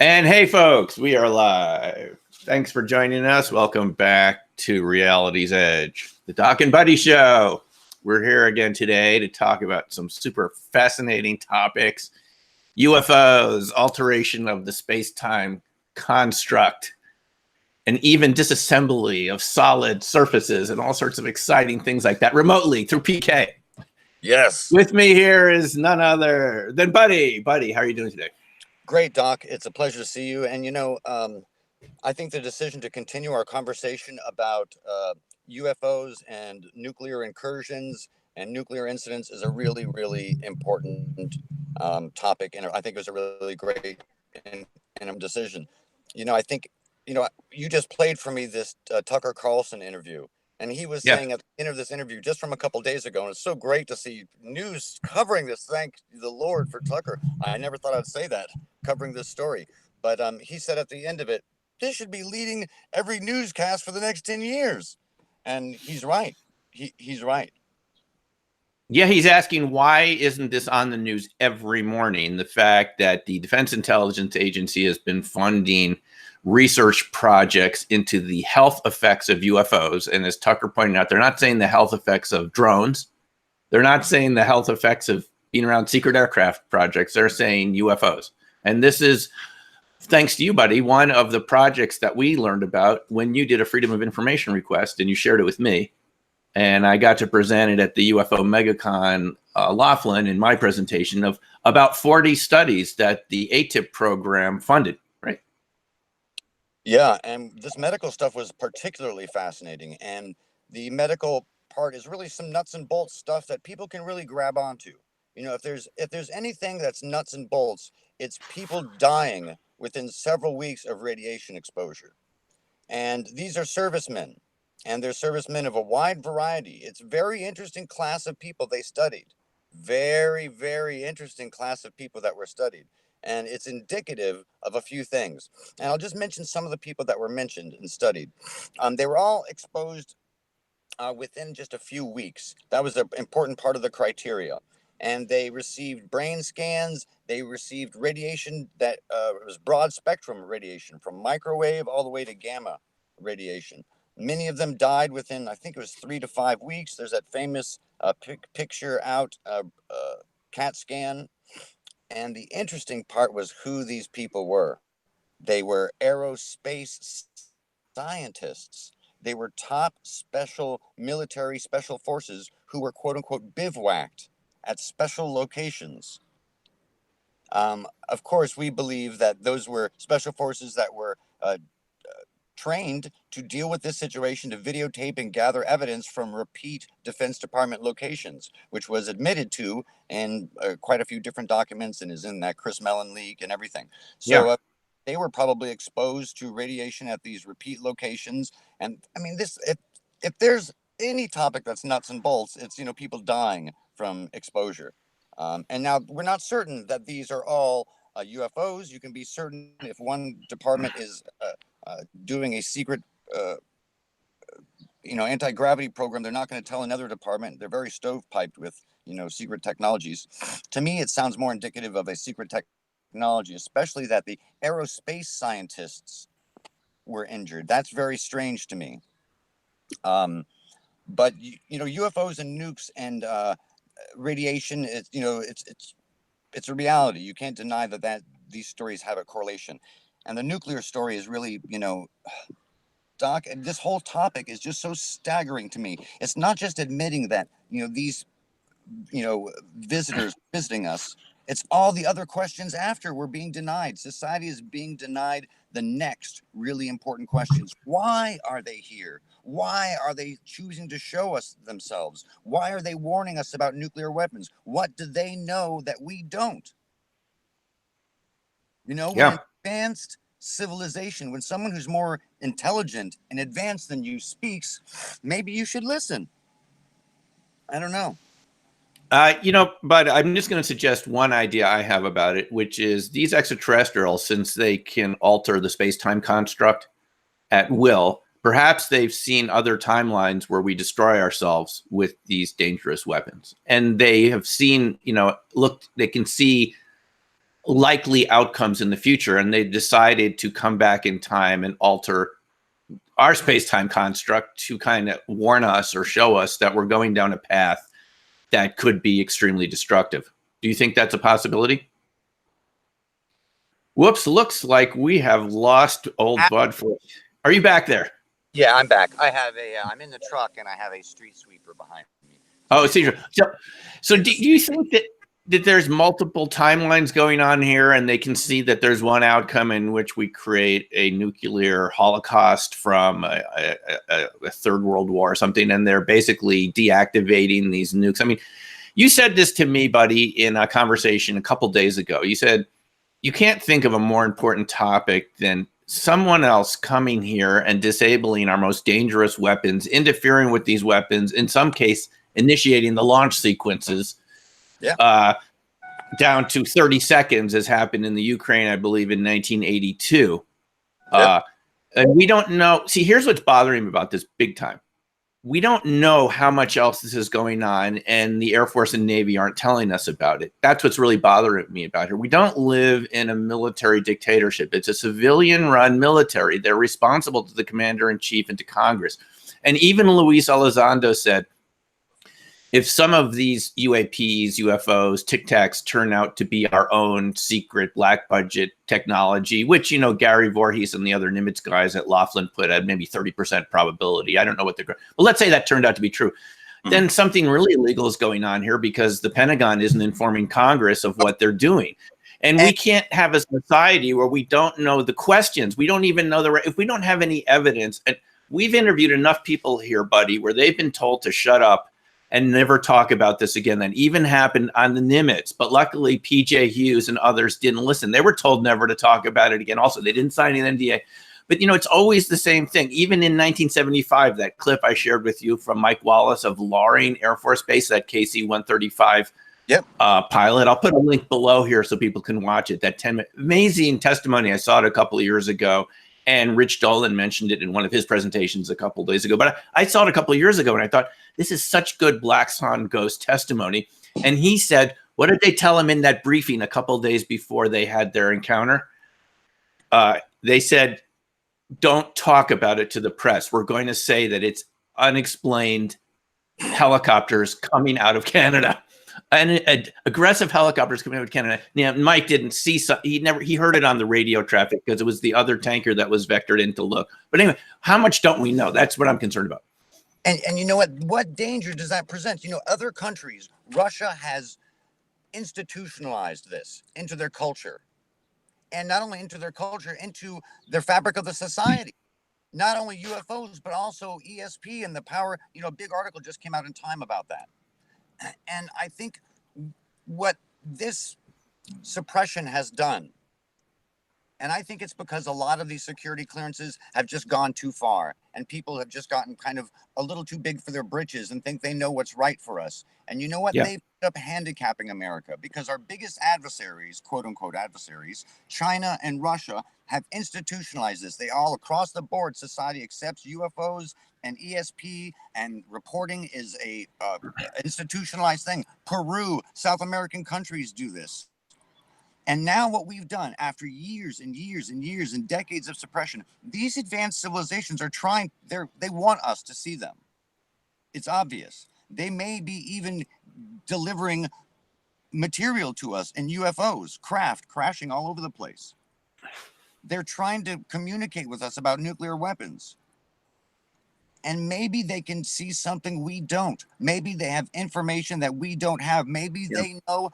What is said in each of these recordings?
And hey, folks, we are live. Thanks for joining us. Welcome back to Reality's Edge, the Doc and Buddy Show. We're here again today to talk about some super fascinating topics: UFOs, alteration of the space-time construct, and even disassembly of solid surfaces and all sorts of exciting things like that remotely through PK. Yes. With me here is none other than Buddy. Buddy, how are you doing today? Great, Doc. It's a pleasure to see you. And, I think the decision to continue our conversation about UFOs and nuclear incursions and nuclear incidents is a really, really important topic. And I think it was a really great and decision. I think, you just played for me this Tucker Carlson interview. And he was saying at the end of this interview, just from a couple of days ago, and it's so great to see news covering this. Thank the Lord for Tucker. I never thought I'd say that, covering this story. But he said at the end of it, this should be leading every newscast for the next 10 years. And he's right. He's right. Yeah, he's asking, why isn't this on the news every morning? The fact that the Defense Intelligence Agency has been funding research projects into the health effects of UFOs. And as Tucker pointed out, they're not saying the health effects of drones. They're not saying the health effects of being around secret aircraft projects. They're saying UFOs. And this is, thanks to you, Buddy, one of the projects that we learned about when you did a Freedom of Information request and you shared it with me. And I got to present it at the UFO MegaCon Laughlin in my presentation of about 40 studies that the AATIP program funded, right? Yeah, and this medical stuff was particularly fascinating. And the medical part is really some nuts and bolts stuff that people can really grab onto. If there's anything that's nuts and bolts, it's people dying within several weeks of radiation exposure. And these are servicemen. And they're servicemen of a wide variety. It's a very interesting class of people they studied. Very, very interesting class of people that were studied. And it's indicative of a few things. And I'll just mention some of the people that were mentioned and studied. They were all exposed within just a few weeks. That was an important part of the criteria. And they received brain scans. They received radiation that was broad spectrum radiation, from microwave all the way to gamma radiation. Many of them died within, I think it was 3 to 5 weeks. There's that famous picture out, CAT scan. And the interesting part was who these people were. They were aerospace scientists. They were top special military special forces who were, quote unquote, bivouacked at special locations. Of course, we believe that those were special forces that were trained to deal with this situation, to videotape and gather evidence from repeat Defense Department locations, which was admitted to in quite a few different documents and is in that Chris Mellon leak and everything. So they were probably exposed to radiation at these repeat locations. And I mean, if there's any topic that's nuts and bolts, it's, people dying from exposure. And now we're not certain that these are all UFOs. You can be certain if one department is doing a secret, anti-gravity program, they're not going to tell another department. They're very stovepiped with, secret technologies. To me, it sounds more indicative of a secret technology, especially that the aerospace scientists were injured. That's very strange to me. But UFOs and nukes and radiation, it's a reality. You can't deny that these stories have a correlation. And the nuclear story is really, Doc, and this whole topic is just so staggering to me. It's not just admitting that, these, visitors visiting us. It's all the other questions after we're being denied. Society is being denied the next really important questions. Why are they here? Why are they choosing to show us themselves? Why are they warning us about nuclear weapons? What do they know that we don't? We're an advanced civilization. When someone who's more intelligent and advanced than you speaks, maybe you should listen. I don't know. But I'm just going to suggest one idea I have about it, which is these extraterrestrials, since they can alter the space-time construct at will, perhaps they've seen other timelines where we destroy ourselves with these dangerous weapons. And they have seen, they can see likely outcomes in the future, and they decided to come back in time and alter our space-time construct to kind of warn us or show us that we're going down a path that could be extremely destructive. Do you think that's a possibility? Whoops, looks like we have lost old Bud. Are you back there? Yeah, I'm back. I have I'm in the truck and I have a street sweeper behind me. Oh, so do you think that there's multiple timelines going on here, and they can see that there's one outcome in which we create a nuclear holocaust from a third world war or something, and they're basically deactivating these nukes? I mean, you said this to me, buddy, in a conversation a couple days ago. You said you can't think of a more important topic than someone else coming here and disabling our most dangerous weapons, interfering with these weapons, in some case initiating the launch sequences down to 30 seconds, as happened in the Ukraine, I believe, in 1982. And we don't know. See, here's what's bothering me about this big time. We don't know how much else this is going on, and the Air Force and Navy aren't telling us about it. That's what's really bothering me about here. We don't live in a military dictatorship. It's a civilian-run military. They're responsible to the commander-in-chief and to Congress. And even Luis Elizondo said, if some of these UAPs, UFOs, Tic Tacs turn out to be our own secret black budget technology, which, you know, Gary Voorhees and the other Nimitz guys at Laughlin put at maybe 30% probability. I don't know what they're going to, but let's say that turned out to be true. Then something really illegal is going on here, because the Pentagon isn't informing Congress of what they're doing. And we can't have a society where we don't know the questions. We don't even know if we don't have any evidence. And we've interviewed enough people here, buddy, where they've been told to shut up and never talk about this again. That even happened on the Nimitz, but luckily PJ Hughes and others didn't listen. They were told never to talk about it again. Also, they didn't sign an NDA. But, you know, it's always the same thing. Even in 1975, that clip I shared with you from Mike Wallace of Loring Air Force Base, that KC-135 pilot. I'll put a link below here so people can watch it. That 10-minute amazing testimony. I saw it a couple of years ago, and Rich Dolan mentioned it in one of his presentations a couple of days ago. But I saw it a couple of years ago, and I thought, this is such good Black Swan ghost testimony. And he said, what did they tell him in that briefing a couple of days before they had their encounter? They said, don't talk about it to the press. We're going to say that it's unexplained helicopters coming out of Canada. And aggressive helicopters coming out of Canada. Now, Mike didn't see, he heard it on the radio traffic, because it was the other tanker that was vectored in to look. But anyway, how much don't we know? That's what I'm concerned about. And you know what danger does that present? You know, other countries, Russia has institutionalized this into their culture, and not only into their culture, into their fabric of the society. Not only UFOs, but also ESP and the power. You know, a big article just came out in Time about that. And I think what this suppression has done, and I think it's because a lot of these security clearances have just gone too far, and people have just gotten kind of a little too big for their britches and think they know what's right for us. And you know what? They end up handicapping America, because our biggest adversaries, quote unquote adversaries, China and Russia, have institutionalized this. They all, across the board, society accepts UFOs and ESP, and reporting is a institutionalized thing. Peru, South American countries do this. And now what we've done, after years and years and years and decades of suppression, these advanced civilizations are trying, they want us to see them. It's obvious. They may be even delivering material to us in UFOs, craft crashing all over the place. They're trying to communicate with us about nuclear weapons. And maybe they can see something we don't. Maybe they have information that we don't have. Maybe they know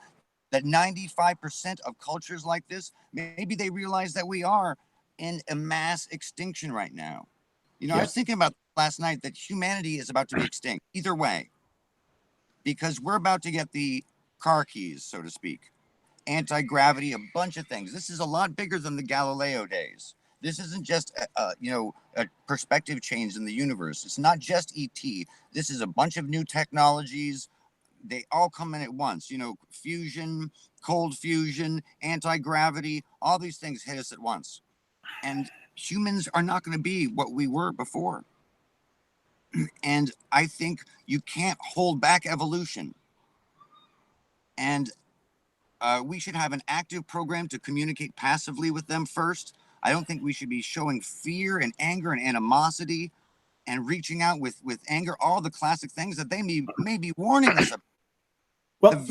that 95% of cultures like this, maybe they realize that we are in a mass extinction right now. You know, I was thinking about last night that humanity is about to be extinct either way, because we're about to get the car keys, so to speak, anti-gravity, a bunch of things. This is a lot bigger than the Galileo days. This isn't just, a perspective change in the universe. It's not just ET. This is a bunch of new technologies. They all come in at once, you know, fusion, cold fusion, anti-gravity, all these things hit us at once. And humans are not going to be what we were before. And I think you can't hold back evolution. And We should have an active program to communicate passively with them first. I don't think we should be showing fear and anger and animosity and reaching out with anger, all the classic things that they may be warning us about. Well,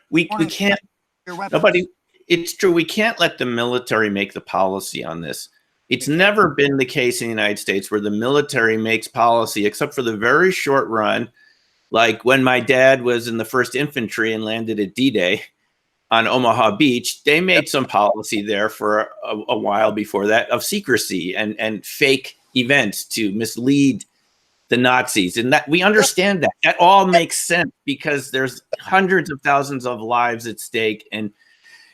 we can't, nobody, it's true. We can't let the military make the policy on this. It's never been the case in the United States where the military makes policy, except for the very short run. Like when my dad was in the 1st Infantry and landed at D-Day on Omaha Beach, they made some policy there for a while before that of secrecy and fake events to mislead the Nazis. And that we understand that. That all makes sense because there's hundreds of thousands of lives at stake. And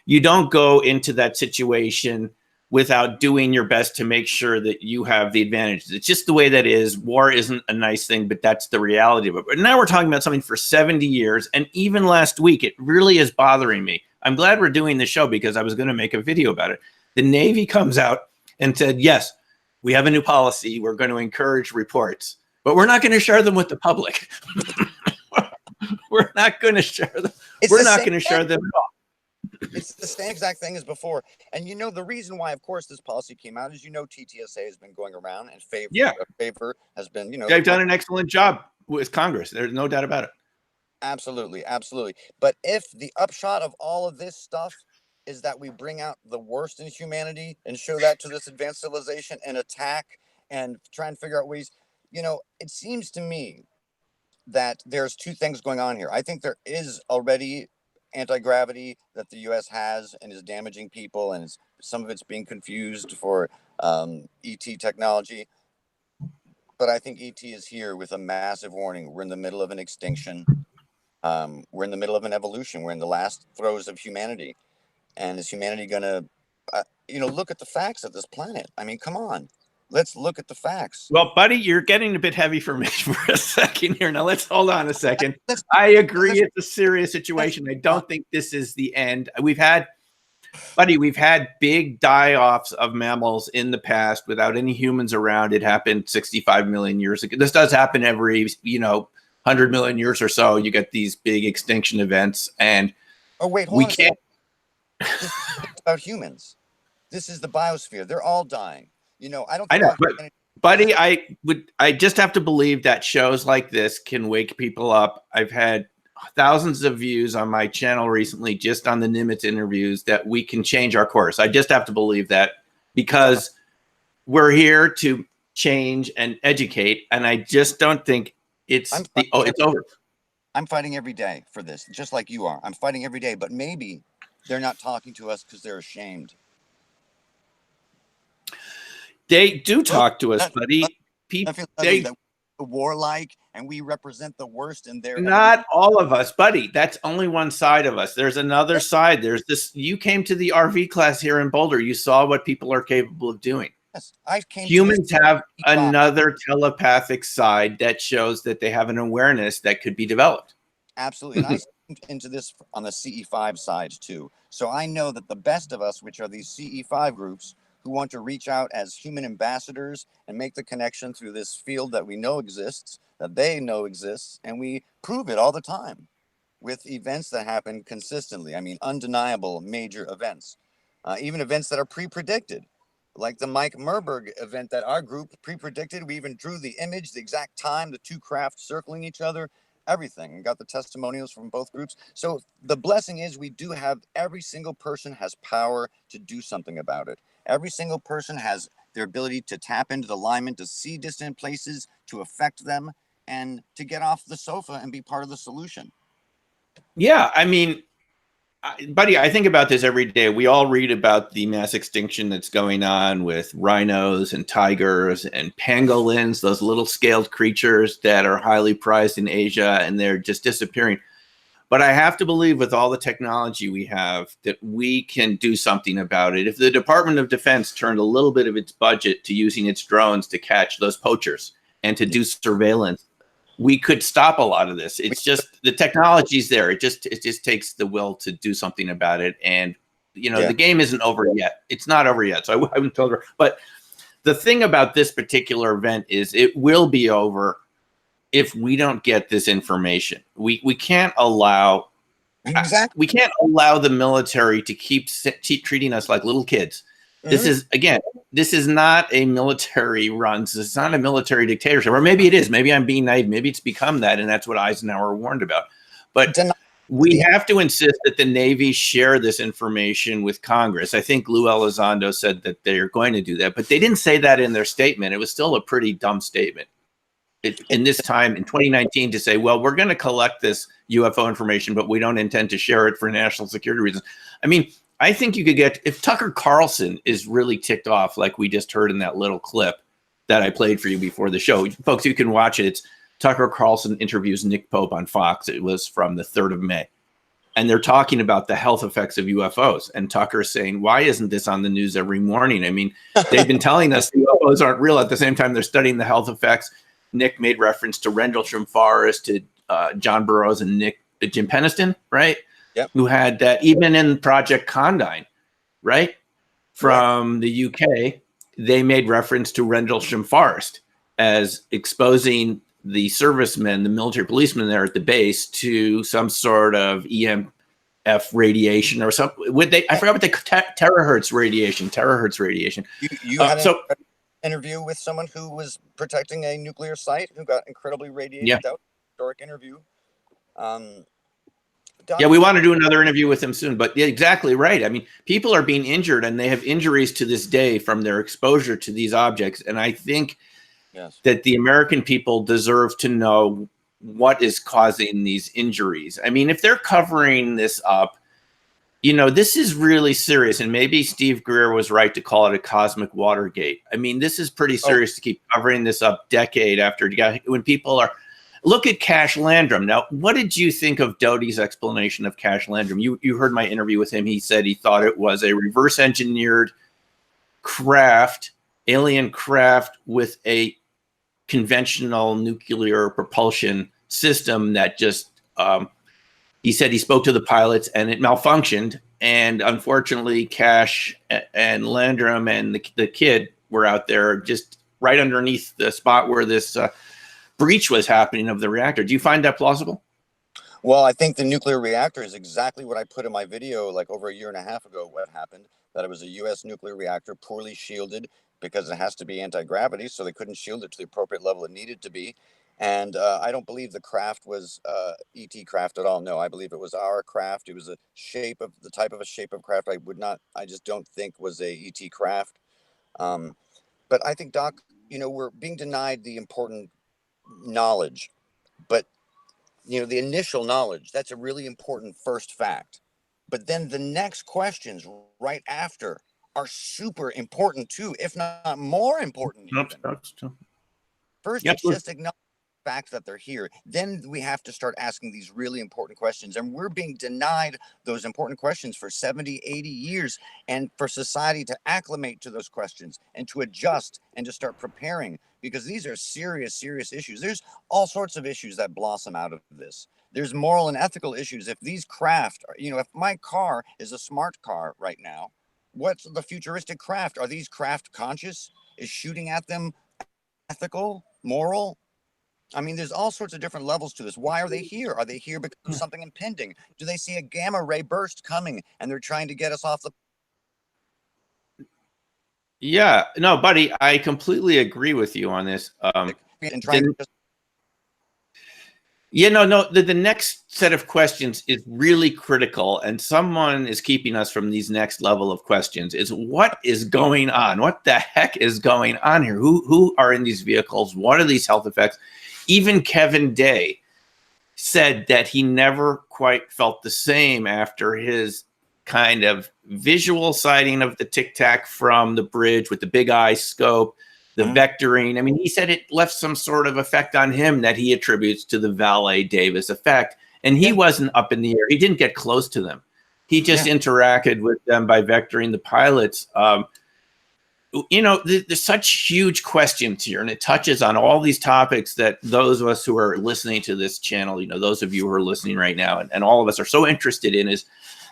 you don't go into that situation without doing your best to make sure that you have the advantages. It's just the way that is. War isn't a nice thing, but that's the reality of it. But now we're talking about something for 70 years. And even last week, it really is bothering me. I'm glad we're doing the show because I was going to make a video about it. The Navy comes out and said, yes, we have a new policy. We're going to encourage reports, but we're not going to share them with the public. We're not going to share them. We're not going to share them at all. It's the same exact thing as before. And the reason why, of course, this policy came out is, TTSA has been going around and favor has been, they've done an excellent job with Congress. There's no doubt about it. Absolutely. Absolutely. But if the upshot of all of this stuff is that we bring out the worst in humanity and show that to this advanced civilization and attack and try and figure out ways, it seems to me that there's two things going on here. I think there is already anti-gravity that the U.S. has and is damaging people, and some of it's being confused for ET technology. But I think ET is here with a massive warning. We're in the middle of an extinction. We're in the middle of an evolution. We're in the last throes of humanity. And is humanity going to, look at the facts of this planet? I mean, come on. Let's look at the facts. Well, buddy, you're getting a bit heavy for me for a second here. Now, let's hold on a second. I agree it's a serious situation. I don't think this is the end. We've had big die-offs of mammals in the past without any humans around. It happened 65 million years ago. This does happen every, 100 million years or so. You get these big extinction events. And we can't. This is about humans. This is the biosphere. They're all dying. I know, buddy, I just have to believe that shows like this can wake people up. I've had thousands of views on my channel recently, just on the Nimitz interviews, that we can change our course. I just have to believe that because we're here to change and educate. And I just don't think it's over. I'm fighting every day for this, just like you are. I'm fighting every day, but maybe they're not talking to us because they're ashamed. They do talk to us, buddy. People, they warlike, and we represent the worst in their. Not all of us, buddy. That's only one side of us. There's another side. There's this. You came to the RV class here in Boulder. You saw what people are capable of doing. Yes, I came. Humans have another telepathic side that shows that they have an awareness that could be developed. Absolutely. And I came into this on the CE5 side too. So I know that the best of us, which are these CE5 groups, who want to reach out as human ambassadors and make the connection through this field that we know exists, that they know exists, and we prove it all the time with events that happen consistently. I mean, undeniable major events, even events that are pre-predicted, like the Mike Merberg event that our group pre-predicted. We even drew the image, the exact time, the two craft circling each other, everything, and got the testimonials from both groups. So the blessing is we do have, every single person has power to do something about it. Every single person has their ability to tap into the alignment, to see distant places, to affect them, and to get off the sofa and be part of the solution. Yeah, I mean, buddy, I think about this every day. We all read about the mass extinction that's going on with rhinos and tigers and pangolins, those little scaled creatures that are highly prized in Asia, and they're just disappearing. But I have to believe with all the technology we have that we can do something about it. If the Department of Defense turned a little bit of its budget to using its drones to catch those poachers and to do surveillance, we could stop a lot of this. It's just the technology's there. It just takes the will to do something about it. And, the game isn't over yet. It's not over yet. So I haven't told her. But the thing about this particular event is it will be over if we don't get this information. We can't allow Exactly. We can't allow the military to keep treating us like little kids. This is, again, this is not a military run. This is not a military dictatorship. Or maybe it is. Maybe I'm being naive. Maybe it's become that, and that's what Eisenhower warned about. But we have to insist that the Navy share this information with Congress. I think Lou Elizondo said that they're going to do that, but they didn't say that in their statement. It was still a pretty dumb statement. In this time, in 2019, to say, well, we're going to collect this UFO information, but we don't intend to share it for national security reasons. I mean, I think you could get, if Tucker Carlson is really ticked off, like we just heard in that little clip that I played for you before the show, folks, you can watch it. It's Tucker Carlson interviews Nick Pope on Fox. It was from the 3rd of May. And they're talking about the health effects of UFOs. And Tucker's saying, why isn't this on the news every morning? I mean, they've been telling us the UFOs aren't real. At the same time, they're studying the health effects. Nick made reference to Rendlesham Forest, to John Burroughs and Jim Peniston, right? Yep. Who had that, even in Project Condign, right? From the UK, they made reference to Rendlesham Forest as exposing the servicemen, the military policemen there at the base, to some sort of EMF radiation or something. I forgot what the terahertz radiation. You had an interview with someone who was protecting a nuclear site who got incredibly radiated out. Historic interview. Yeah, we want to do another interview with him soon, but yeah, exactly right. I mean, people are being injured, and they have injuries to this day from their exposure to these objects. And I think that the American people deserve to know what is causing these injuries. I mean, if they're covering this up, you know, this is really serious. And maybe Steve Greer was right to call it a cosmic Watergate. I mean, this is pretty serious to keep covering this up decade after, when people are. Look at Cash Landrum. Now, what did you think of Doty's explanation of Cash Landrum? You heard my interview with him. He said he thought it was a reverse engineered craft, alien craft with a conventional nuclear propulsion system that just, he said he spoke to the pilots and it malfunctioned. And unfortunately, Cash and Landrum and the kid were out there just right underneath the spot where this breach was happening of the reactor. Do you find that plausible? Well, I think the nuclear reactor is exactly what I put in my video like over a year and a half ago. What happened, that it was a U.S. nuclear reactor, poorly shielded because it has to be anti-gravity, so they couldn't shield it to the appropriate level it needed to be. And I don't believe the craft was ET craft at all. No, I believe it was our craft. It was a type of craft I just don't think was a ET craft. But I think, Doc, we're being denied the important knowledge, but the initial knowledge, that's a really important first fact. But then the next questions right after are super important too, if not more important. First, it's just acknowledge the fact that they're here. Then we have to start asking these really important questions, and we're being denied those important questions for 70, 80 years, and for society to acclimate to those questions and to adjust and to start preparing, because these are serious, serious issues. There's all sorts of issues that blossom out of this. There's moral and ethical issues. If these craft, if my car is a smart car right now, what's the futuristic craft? Are these craft conscious? Is shooting at them ethical, moral? I mean, there's all sorts of different levels to this. Why are they here? Are they here because of something impending? Do they see a gamma ray burst coming and they're trying to get us off the... Yeah, no, buddy, I completely agree with you on this. The next set of questions is really critical, and someone is keeping us from these next level of questions, is what is going on? What the heck is going on here? Who are in these vehicles? What are these health effects? Even Kevin Day said that he never quite felt the same after his kind of visual sighting of the Tic Tac from the bridge with the big eye scope, the vectoring. I mean, he said it left some sort of effect on him that he attributes to the Valet Davis effect. And he wasn't up in the air. He didn't get close to them. He just interacted with them by vectoring the pilots. There's such huge questions here, and it touches on all these topics that those of us who are listening to this channel, those of you who are listening right now, and all of us are so interested in, is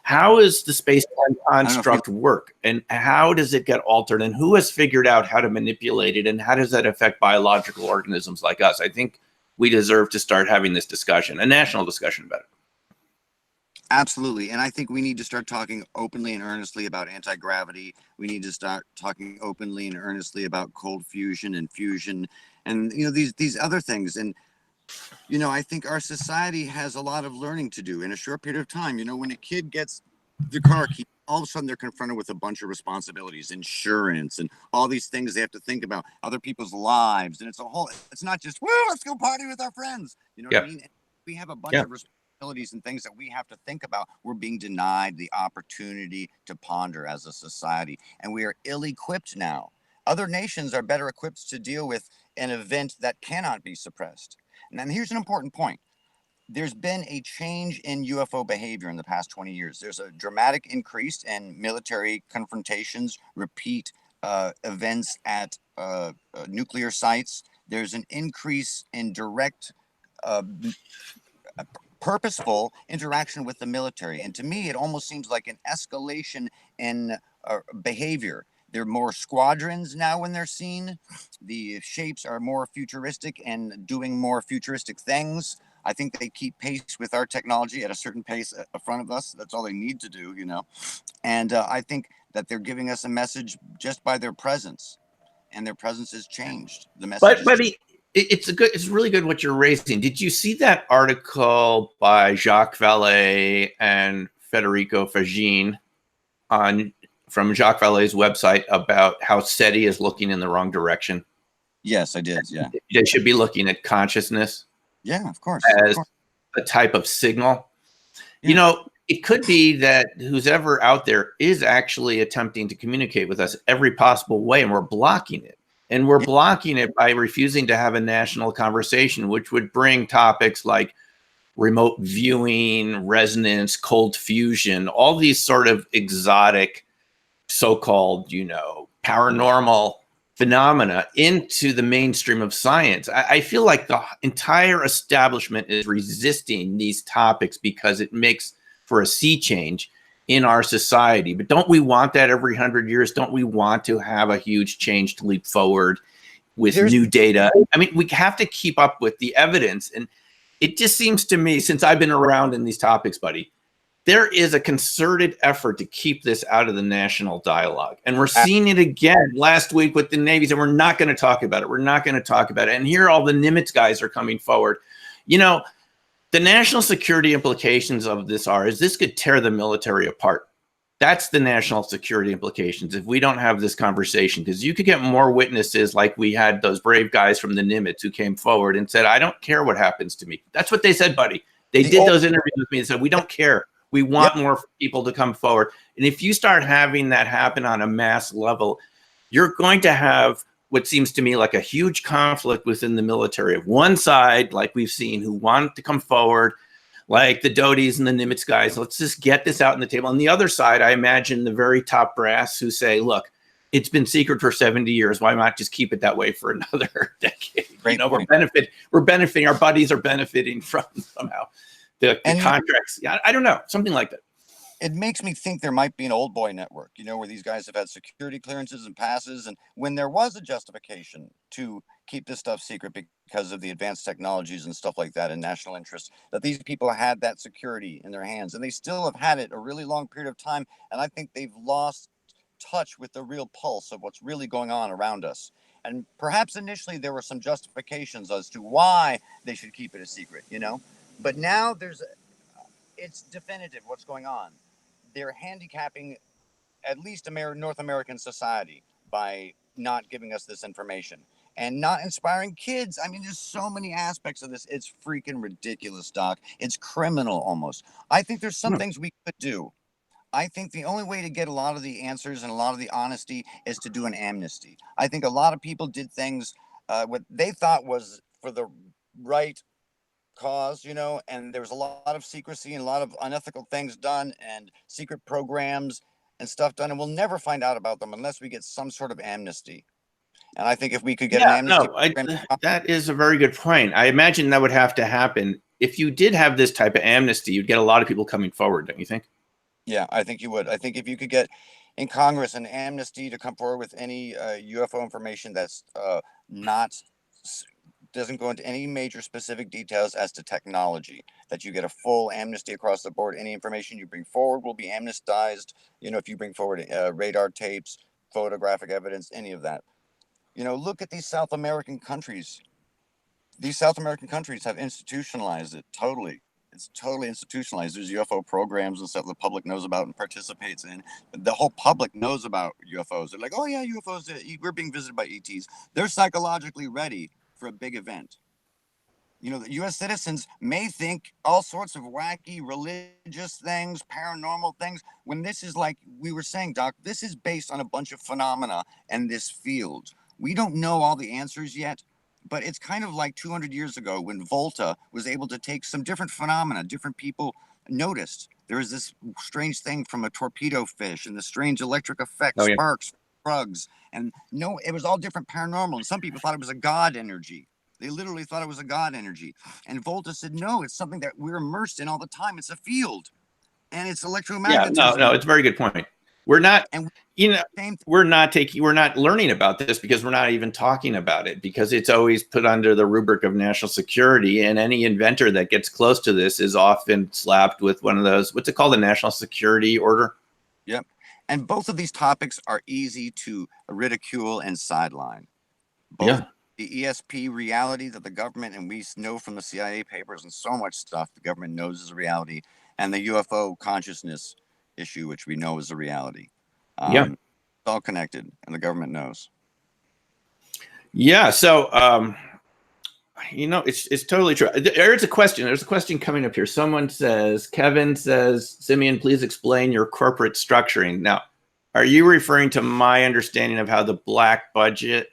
how does the space-time construct work, and how does it get altered, and who has figured out how to manipulate it, and how does that affect biological organisms like us? I think we deserve to start having this discussion, a national discussion about it. Absolutely. And I think we need to start talking openly and earnestly about anti-gravity. We need to start talking openly and earnestly about cold fusion and fusion and these other things. And I think our society has a lot of learning to do in a short period of time. When a kid gets the car key, all of a sudden they're confronted with a bunch of responsibilities, insurance, and all these things they have to think about, other people's lives. And it's not just, well, let's go party with our friends. You know what I Yeah. mean? We have a bunch Yeah. of responsibilities and things that we have to think about. We're being denied the opportunity to ponder as a society, and we are ill-equipped now. Other nations are better equipped to deal with an event that cannot be suppressed. And here's an important point. There's been a change in UFO behavior in the past 20 years. There's a dramatic increase in military confrontations, repeat events at nuclear sites. There's an increase in direct, uh, purposeful interaction with the military. And to me, it almost seems like an escalation in behavior. There are more squadrons now when they're seen. The shapes are more futuristic and doing more futuristic things. I think they keep pace with our technology at a certain pace in front of us. That's all they need to do, And I think that they're giving us a message just by their presence, and their presence has changed. The message But is it's really good what you're raising. Did you see that article by Jacques Vallée and Federico Fagin from Jacques Vallée's website about how SETI is looking in the wrong direction? Yes, I did. Yeah. They should be looking at consciousness Yeah, of course. as a type of signal. Yeah. It could be that who's ever out there is actually attempting to communicate with us every possible way, and we're blocking it. And we're blocking it by refusing to have a national conversation, which would bring topics like remote viewing, resonance, cold fusion, all these sort of exotic, so-called, paranormal phenomena into the mainstream of science. I feel like the entire establishment is resisting these topics because it makes for a sea change in our society. But don't we want that every 100 years? Don't we want to have a huge change to leap forward with new data? I mean, we have to keep up with the evidence. And it just seems to me, since I've been around in these topics, buddy, there is a concerted effort to keep this out of the national dialogue. And we're seeing it again last week with the Navy, and we're not going to talk about it. We're not going to talk about it. And here all the Nimitz guys are coming forward. The national security implications of this is this could tear the military apart. That's the national security implications if we don't have this conversation, because you could get more witnesses like we had those brave guys from the Nimitz who came forward and said, I don't care what happens to me. That's what they said, buddy. They did those interviews with me and said, we don't care. We want more people to come forward. And if you start having that happen on a mass level, you're going to have what seems to me like a huge conflict within the military of one side, like we've seen, who want to come forward, like the Doties and the Nimitz guys. Let's just get this out on the table. On the other side, I imagine the very top brass who say, look, it's been secret for 70 years. Why not just keep it that way for another decade? We're benefiting. Our buddies are benefiting from somehow the contracts. Yeah, I don't know, something like that. It makes me think there might be an old boy network, where these guys have had security clearances and passes. And when there was a justification to keep this stuff secret because of the advanced technologies and stuff like that and national interest, that these people had that security in their hands, and they still have had it a really long period of time. And I think they've lost touch with the real pulse of what's really going on around us. And perhaps initially there were some justifications as to why they should keep it a secret, but now it's definitive what's going on. They're handicapping at least North American society by not giving us this information and not inspiring kids. I mean, there's so many aspects of this. It's freaking ridiculous, Doc. It's criminal almost. I think there's some things we could do. I think the only way to get a lot of the answers and a lot of the honesty is to do an amnesty. I think a lot of people did things what they thought was for the right cause, and there was a lot of secrecy and a lot of unethical things done and secret programs and stuff done, and we'll never find out about them unless we get some sort of amnesty. And I think if we could get an amnesty that is a very good point. I imagine that would have to happen. If you did have this type of amnesty, you'd get a lot of people coming forward, don't you think? Yeah, I think you would. I think if you could get in Congress an amnesty to come forward with any UFO information that's not doesn't go into any major specific details as to technology, that you get a full amnesty across the board. Any information you bring forward will be amnestized. If you bring forward radar tapes, photographic evidence, any of that. Look at these South American countries. These South American countries have institutionalized it totally. It's totally institutionalized. There's UFO programs and stuff the public knows about and participates in. The whole public knows about UFOs. They're like, oh yeah, UFOs, we're being visited by ETs. They're psychologically ready for a big event. The U.S. citizens may think all sorts of wacky religious things, paranormal things, when this is, like we were saying, Doc, this is based on a bunch of phenomena and this field. We don't know all the answers yet, but it's kind of like 200 years ago when Volta was able to take some different phenomena, different people noticed. There was this strange thing from a torpedo fish and the strange electric effect, Oh, yeah. sparks, drugs, and it was all different paranormal. And some people thought it was a God energy. They literally thought it was a God energy. And Volta said, no, it's something that we're immersed in all the time. It's a field. And it's electromagnetism. Yeah, no, it's a very good point. We're not, and we're not learning about this because we're not even talking about it, because it's always put under the rubric of national security. And any inventor that gets close to this is often slapped with one of those, what's it called, the national security order? Yep. And both of these topics are easy to ridicule and sideline. Both the ESP reality that the government, and we know from the CIA papers and so much stuff the government knows is a reality, and the UFO consciousness issue, which we know is a reality. It's all connected, and the government knows. Yeah. So, it's totally true. There's a question coming up here. Someone says, Kevin says, Simeon, please explain your corporate structuring. Now, are you referring to my understanding of how the black budget?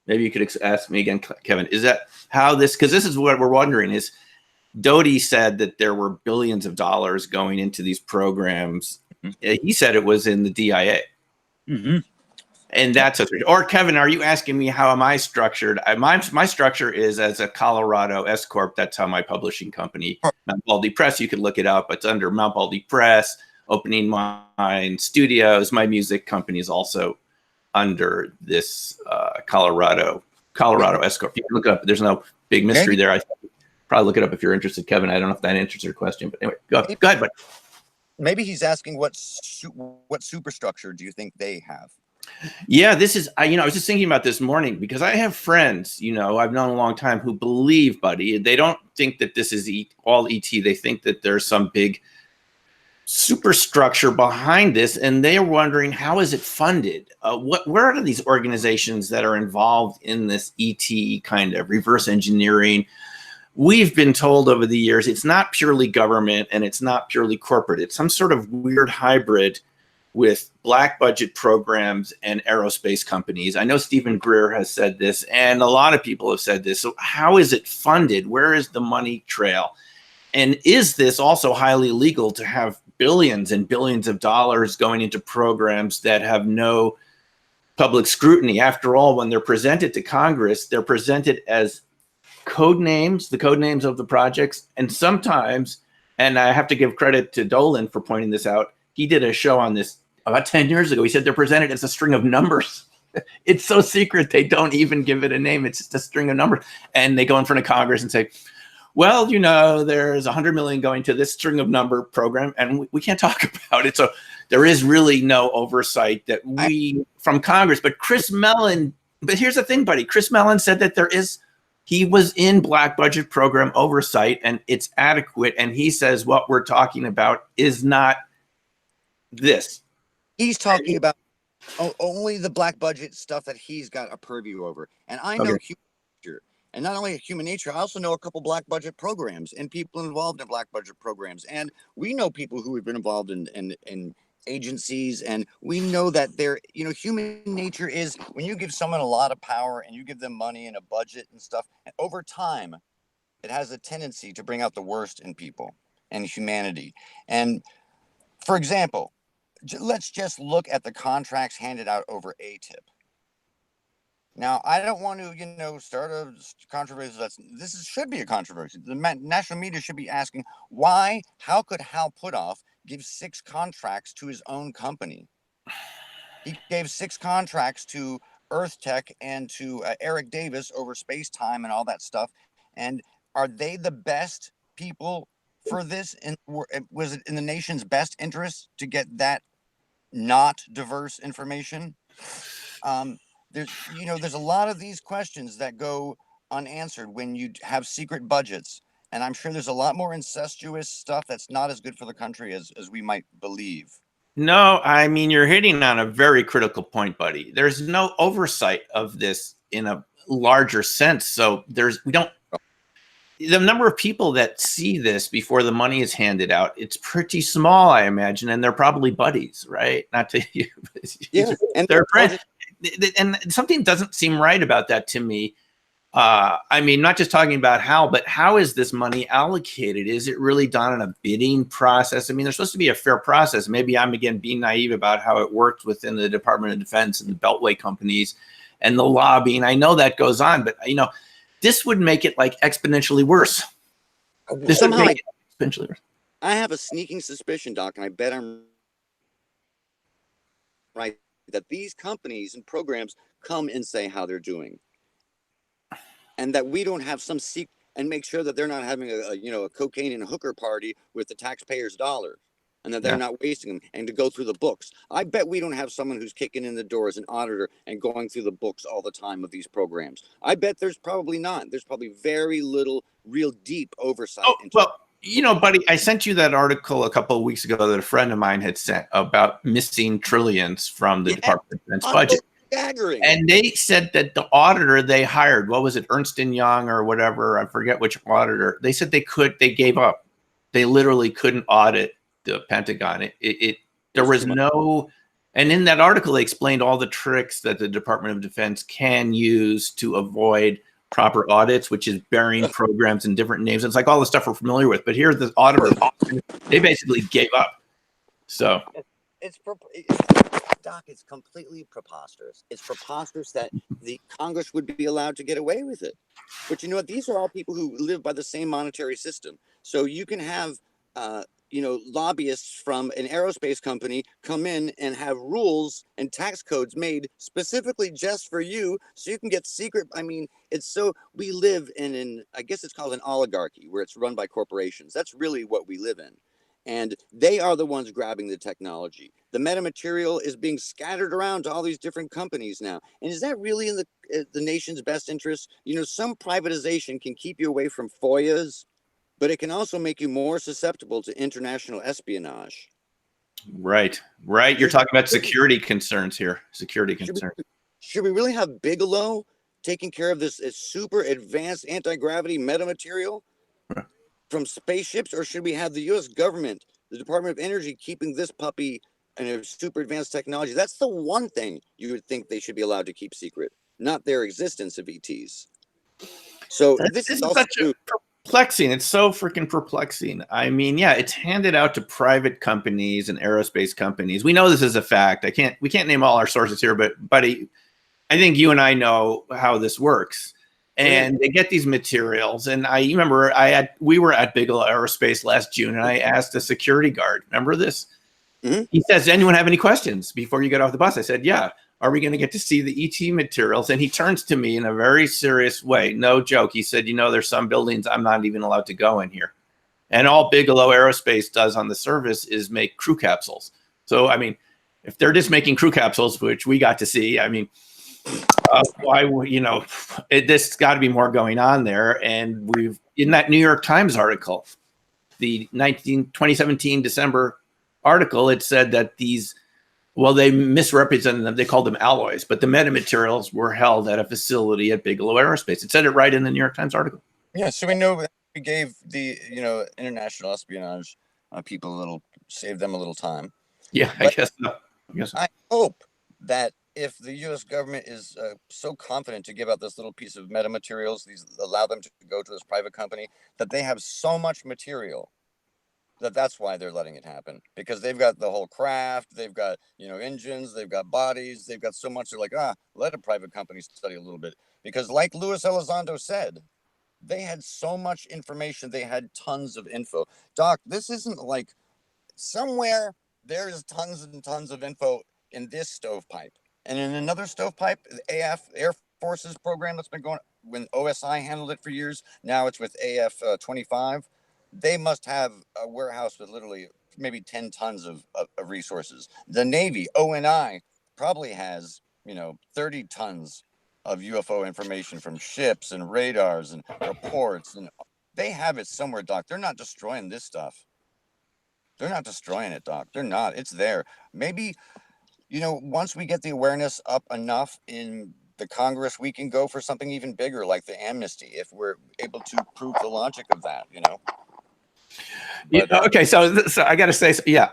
Maybe you could ask me again, Kevin. Is that how this? Because this is what we're wondering. Is Doty said that there were billions of dollars going into these programs. Mm-hmm. He said it was in the DIA. Mm-hmm. And that's or Kevin, are you asking me how am I structured? My structure is as a Colorado S Corp. That's how my publishing company, Mount Baldy Press. You could look it up. It's under Mount Baldy Press, Opening Mind Studios. My music company is also under this Colorado S Corp. You can look it up. There's no big mystery there. I probably look it up if you're interested, Kevin. I don't know if that answers your question, but anyway, go ahead. But maybe he's asking what superstructure do you think they have? Yeah, this is, I was just thinking about this morning because I have friends, I've known a long time who believe, buddy, they don't think that this is all ET. They think that there's some big superstructure behind this, and they are wondering, how is it funded? Where are these organizations that are involved in this ET kind of reverse engineering? We've been told over the years it's not purely government and it's not purely corporate. It's some sort of weird hybrid with black budget programs and aerospace companies. I know Stephen Greer has said this, and a lot of people have said this. So how is it funded? Where is the money trail? And is this also highly legal to have billions and billions of dollars going into programs that have no public scrutiny? After all, when they're presented to Congress, they're presented as code names, the code names of the projects. And sometimes, and I have to give credit to Dolan for pointing this out, he did a show on this about 10 years ago. He said they're presented as a string of numbers. It's so secret, they don't even give it a name. It's just a string of numbers. And they go in front of Congress and say, well, there's 100 million going to this string of number program, and we can't talk about it. So there is really no oversight that from Congress. But Chris Mellon, but here's the thing, buddy. Chris Mellon said that he was in black budget program oversight and it's adequate. And he says what we're talking about is not this. He's talking about only the black budget stuff that he's got a purview over. And I know human nature. And not only human nature, I also know a couple black budget programs and people involved in black budget programs. And we know people who have been involved in agencies. And we know that human nature is when you give someone a lot of power and you give them money and a budget and stuff, and over time, it has a tendency to bring out the worst in people and humanity. And for example, let's just look at the contracts handed out over AATIP. Now, I don't want to, start a controversy. This should be a controversy. The national media should be asking why. How could Hal Puthoff give 6 contracts to his own company? He gave 6 contracts to Earth Tech and to Eric Davis over space time and all that stuff. And are they the best people for this? And was it in the nation's best interest to get that not diverse information? There's a lot of these questions that go unanswered when you have secret budgets. And I'm sure there's a lot more incestuous stuff that's not as good for the country as we might believe. No, I mean, you're hitting on a very critical point, buddy. There's no oversight of this in a larger sense. So we don't, the number of people that see this before the money is handed out, it's pretty small, I imagine. And they're probably buddies, right? Not to you. Yeah. And they're friends. And something doesn't seem right about that to me. I mean, not just talking about how, but how is this money allocated? Is it really done in a bidding process? I mean, there's supposed to be a fair process. Maybe I'm, again, being naive about how it worked within the Department of Defense and the Beltway companies and the lobbying. I know that goes on, but, you know, this would make it like exponentially worse. This would make it exponentially worse. I have a sneaking suspicion, Doc, and I bet I'm right, that these companies and programs come and say how they're doing. And that we don't have some secret and make sure that they're not having a cocaine and hooker party with the taxpayers' dollars, and that they're not wasting them, and to go through the books. I bet we don't have someone who's kicking in the door as an auditor and going through the books all the time of these programs. I bet there's probably not. There's probably very little real deep oversight. Well, you know, buddy, I sent you that article a couple of weeks ago that a friend of mine had sent about missing trillions from the Department of Defense budget. Staggering. And they said that the auditor they hired, what was it, Ernst & Young or whatever, I forget which auditor, they said they gave up. They literally couldn't audit the Pentagon. There was no, and in that article, they explained all the tricks that the Department of Defense can use to avoid proper audits, which is burying programs in different names. It's like all the stuff we're familiar with, but here the auditor, they basically gave up. So Doc, it's completely preposterous. It's preposterous that the Congress would be allowed to get away with it. But you know what? These are all people who live by the same monetary system. So you can have, lobbyists from an aerospace company come in and have rules and tax codes made specifically just for you, so you can get secret. I mean, we live in I guess it's called an oligarchy, where it's run by corporations. That's really what we live in. And they are the ones grabbing the technology. The metamaterial is being scattered around to all these different companies now. And is that really in the nation's best interest? You know, some privatization can keep you away from FOIAs, but it can also make you more susceptible to international espionage. Right. You're talking about security concerns here. Security concerns. Should we really have Bigelow taking care of this super advanced anti-gravity metamaterial from spaceships, or should we have the U.S. government, the Department of Energy, keeping this puppy and a super advanced technology? That's the one thing you would think they should be allowed to keep secret, not their existence of ETs. So this is also perplexing. It's so freaking perplexing. I mean, yeah, it's handed out to private companies and aerospace companies. We know this is a fact. We can't name all our sources here, but buddy, I think you and I know how this works. And they get these materials. And I remember we were at Bigelow Aerospace last June, and I asked a security guard, remember this? Mm-hmm. He says, does anyone have any questions before you get off the bus? I said, yeah. Are we going to get to see the ET materials? And he turns to me in a very serious way. No joke. He said, there's some buildings I'm not even allowed to go in here. And all Bigelow Aerospace does on the service is make crew capsules. So, I mean, if they're just making crew capsules, which we got to see, I mean, this got to be more going on there. And in that New York Times article, the 2017 December article, it said that they misrepresented them. They called them alloys, but the metamaterials were held at a facility at Bigelow Aerospace. It said it right in the New York Times article. Yeah, so we know that we gave the international espionage people saved them a little time. Yeah, I guess so. I hope that if the U.S. government is so confident to give out this little piece of metamaterials, allow them to go to this private company, that they have so much material that's why they're letting it happen, because they've got the whole craft, they've got engines, they've got bodies, they've got so much. They're like, let a private company study a little bit, because like Luis Elizondo said, they had so much information, they had tons of info. Doc, this isn't like somewhere there's tons and tons of info in this stovepipe. And in another stovepipe, the AF Air Force's program that's been going when OSI handled it for years. Now it's with AF 25. They must have a warehouse with literally maybe 10 tons of resources. The Navy, ONI, probably has, 30 tons of UFO information from ships and radars and reports. And they have it somewhere, Doc. They're not destroying this stuff. They're not destroying it, Doc. They're not. It's there. Maybe, once we get the awareness up enough in the Congress, we can go for something even bigger, like the amnesty, if we're able to prove the logic of that, But, okay, so I got to say, yeah,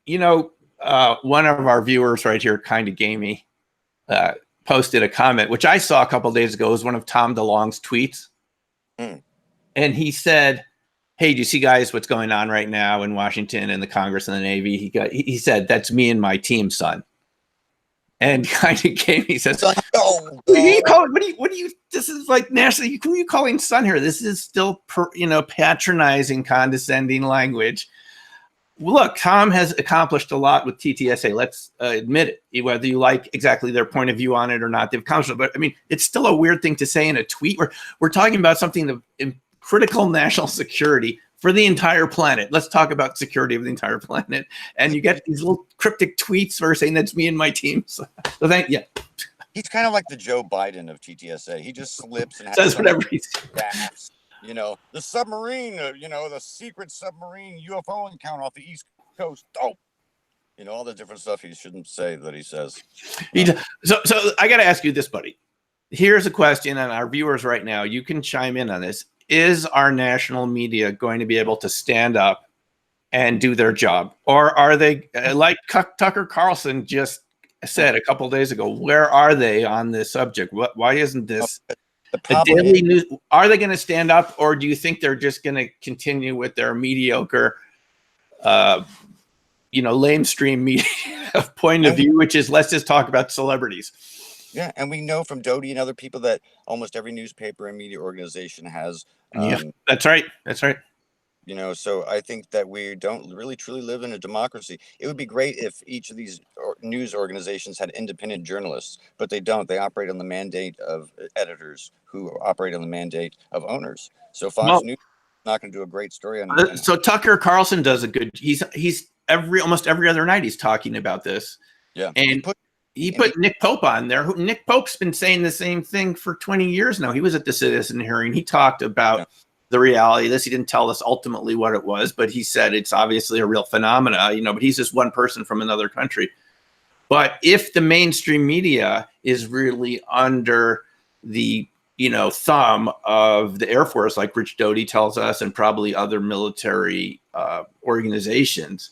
one of our viewers right here kind of gave me, posted a comment, which I saw a couple of days ago. It was one of Tom DeLonge's tweets. And he said, hey, do you see, guys, what's going on right now in Washington and the Congress and the Navy? He said, that's me and my team, son. And kind of gave me, he says, what do you, this is like nationally, who are you calling son here? This is still, patronizing, condescending language. Look, Tom has accomplished a lot with TTSA. Let's admit it, whether you like exactly their point of view on it or not. They've accomplished it. But I mean, it's still a weird thing to say in a tweet. We're talking about something of critical national security for the entire planet. Let's talk about security of the entire planet. And you get these little cryptic tweets for saying that's me and my team. So thank you. He's kind of like the Joe Biden of TTSA. He just slips and says whatever he's the submarine, the secret submarine UFO encounter off the East Coast. Oh, all the different stuff he shouldn't say that he says. So I got to ask you this, buddy. Here's a question, and our viewers right now, you can chime in on this. Is our national media going to be able to stand up and do their job? Or are they, like Tucker Carlson just said a couple of days ago, where are they on this subject? Why isn't this a daily news? Are they going to stand up, or do you think they're just going to continue with their mediocre, lamestream media point of view, which is let's just talk about celebrities? Yeah, and we know from Doty and other people that almost every newspaper and media organization has. That's right. So I think that we don't really truly live in a democracy. It would be great if each of these news organizations had independent journalists, but they don't. They operate on the mandate of editors who operate on the mandate of owners. So Fox News is not going to do a great story on. So Tucker Carlson does a good. He's almost every other night he's talking about this. Yeah, and he put Nick Pope on there. Nick Pope's been saying the same thing for 20 years now. He was at the citizen hearing. He talked about the reality of this. He didn't tell us ultimately what it was, but he said it's obviously a real phenomena, but he's just one person from another country. But if the mainstream media is really under the, thumb of the Air Force, like Rich Doty tells us, and probably other military organizations,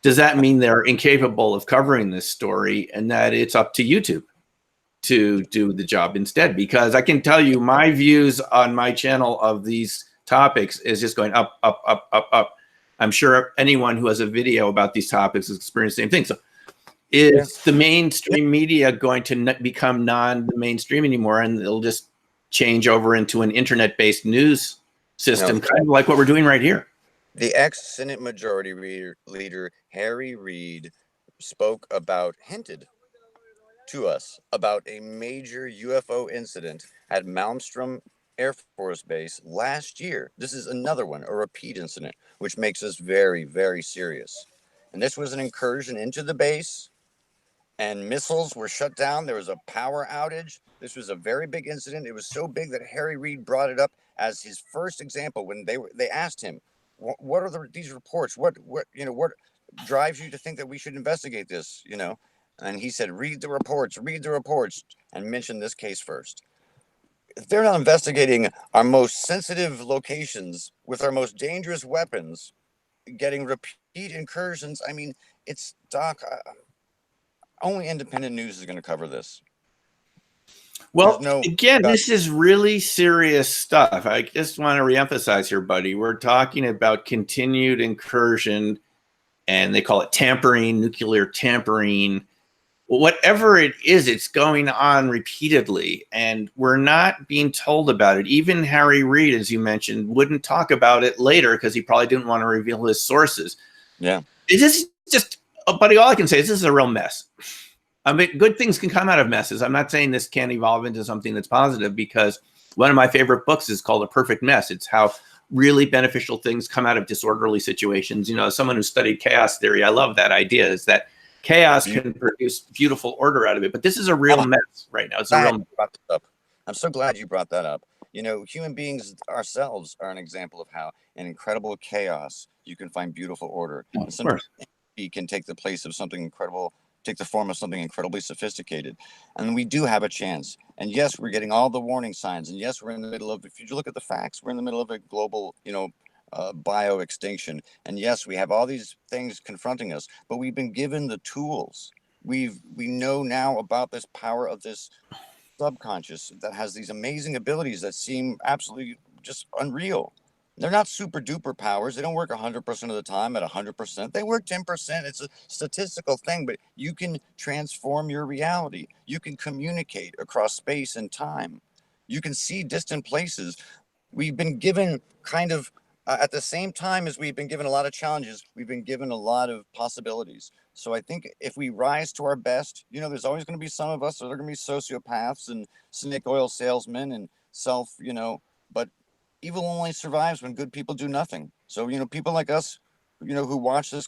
does that mean they're incapable of covering this story and that it's up to YouTube to do the job instead? Because I can tell you my views on my channel of these topics is just going up, up, up, up, up. I'm sure anyone who has a video about these topics has experienced the same thing. So is the mainstream media going to become non-mainstream anymore, and they'll just change over into an internet-based news system, kind of like what we're doing right here? The ex-Senate Majority Leader Harry Reid hinted to us about a major UFO incident at Malmstrom Air Force Base last year. This is another one, a repeat incident, which makes us very, very serious. And this was an incursion into the base, and missiles were shut down. There was a power outage. This was a very big incident. It was so big that Harry Reid brought it up as his first example when they asked him, what are these reports? What drives you to think that we should investigate this? And he said, read the reports, and mention this case first. If they're not investigating our most sensitive locations with our most dangerous weapons, getting repeat incursions, I mean, it's Doc. Only independent news is going to cover this. Well, this is really serious stuff. I just want to reemphasize here, buddy. We're talking about continued incursion, and they call it tampering, nuclear tampering. Whatever it is, it's going on repeatedly, and we're not being told about it. Even Harry Reid, as you mentioned, wouldn't talk about it later because he probably didn't want to reveal his sources. Yeah. This is just, buddy, all I can say is this is a real mess. I mean, good things can come out of messes. I'm not saying this can't evolve into something that's positive, because one of my favorite books is called A Perfect Mess. It's how really beneficial things come out of disorderly situations. You know, as someone who studied chaos theory, I love that idea, is that chaos can produce beautiful order out of it. But this is a real mess right now. It's a real mess. I'm so glad you brought that up. You know, human beings ourselves are an example of how in incredible chaos you can find beautiful order. Oh, and sometimes it can take the place of something incredible, take the form of something incredibly sophisticated. And we do have a chance. And yes, we're getting all the warning signs. And yes, we're in the middle of, if you look at the facts, we're in the middle of a global, bio extinction. And yes, we have all these things confronting us, but we've been given the tools. We know now about this power of this subconscious that has these amazing abilities that seem absolutely just unreal. They're not super duper powers. They don't work 100% of the time at 100%. They work 10%. It's a statistical thing, but you can transform your reality. You can communicate across space and time. You can see distant places. We've been given kind of, at the same time as we've been given a lot of challenges, we've been given a lot of possibilities. So I think if we rise to our best, there's always going to be some of us that are going to be sociopaths and snake oil salesmen and but evil only survives when good people do nothing. So, people like us, who watch this